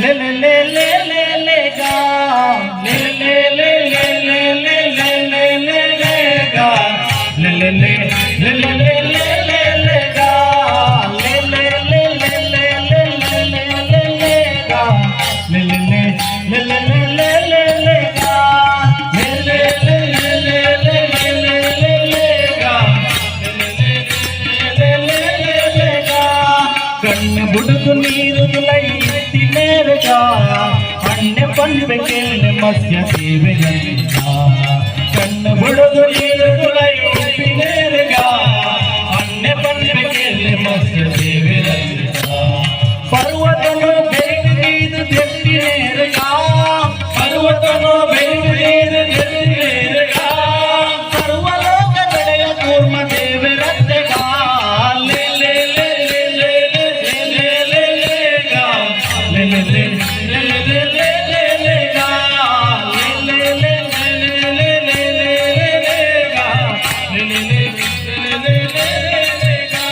ले ले ले ले ले ले गा ले ले ले ले ले ले ले ले ले ले गा ले ले ले ले ले ले ले ले ले गा ले ले ले ले ले ले ले ले ले ले गा ले ले ले ले ले ले ले ले ले गा ले ले ले ले ले ले ले ले ले गा ले ले ले ले ले ले गा कण्ण बुडुकु नीरु तिनेरगा अन्य पंपे केल्ले मत्स्य सेवेगलिगा कण्ण बुडुकु नीरु तिनेरगा अन्य पंपे केल्ले मत्स्य सेवेगलिगा पर्वतनो बेगीद तेट्टिनेरगा पर्वतनो बेगीद तेट्टिनेरगा सर्वलोक गडय कूर्म देवरत्तेगा ले ले ले ले ले ले ले ले गा ले ले ले ले ले ले ले ले गा ले ले ले ले ले ले ले ले गा ले ले ले ले ले ले ले गा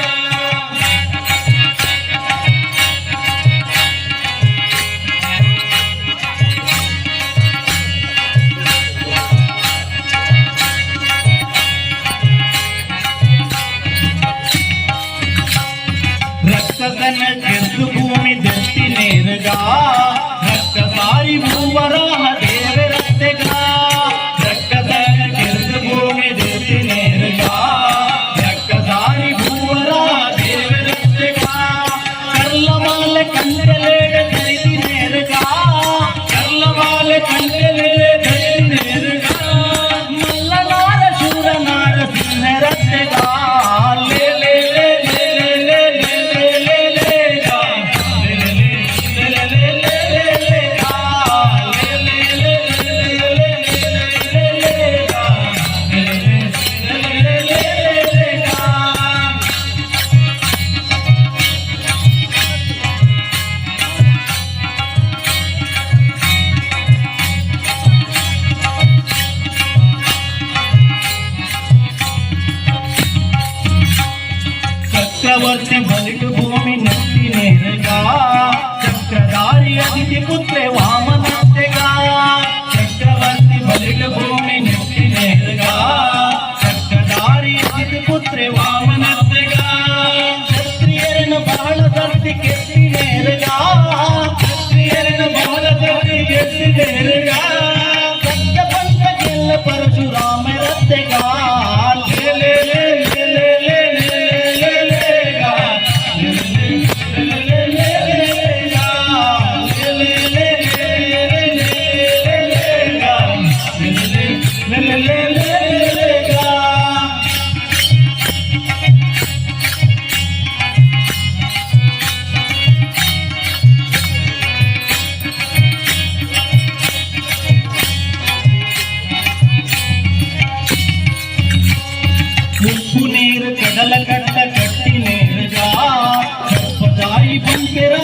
रक्तदन ಗೆದ್ದು ಭೂಮಿ ದಟ್ಟಿ ನೇರಗ ರಕ್ತಸಾರಿ ಭೂವರಾಹ ದೇವರತ್ತೆಗ ರಕ್ತದನ ಗೆದ್ದು ಭೂಮಿ ದಟ್ಟಿ ನೇರಗ ರಕ್ತಸಾರಿ ಭೂವರಾಹ ದೇವರತ್ತೆಗ ಕರ್ಲಮಾಲ ಕಂಡಲೇಡ ಧರಿಸಿ ನೇರಗ ಕರ್ಲಮಾಲ ಕಂಡಲೇಡ ಧರಿಸಿ ನೇರಗ ಮಲ್ಲನಾರ ಶೂರನಾರ ಸಿಂಹರತ್ತೆಗ ले ले ले ले ले ले ले ले गा ले ले ले ले ले ले ले गा ले ले ले ले ले ले ले गा ले ले ले ले ले गा चक्रवर्ती बलिक भूमि नट्टी नेरगा चक्रधारी अदिति पुत्रे वामनत्तेगा चक्रवर्ती बलिक भूमि नट्टी नेरगा चक्रधारी अदिति पुत्रे वामनत्तेगा क्षत्रियरन बहಳ सर्ति केट्टी नेरगा क्षत्रियरन बहಳ सर्ति केट्टी नेरगा सत्य पंथ ಗೆಲ್ಲ परशुराम रत्तेगा ले ले ले ले ले ಉಪ್ಪು ನೀರು ಕಡಲ ಕಟ್ಟ ಕಟ್ಟಿ ನೇರಗ ಸರ್ಪದಾಯಿ ಬಂಕೆರ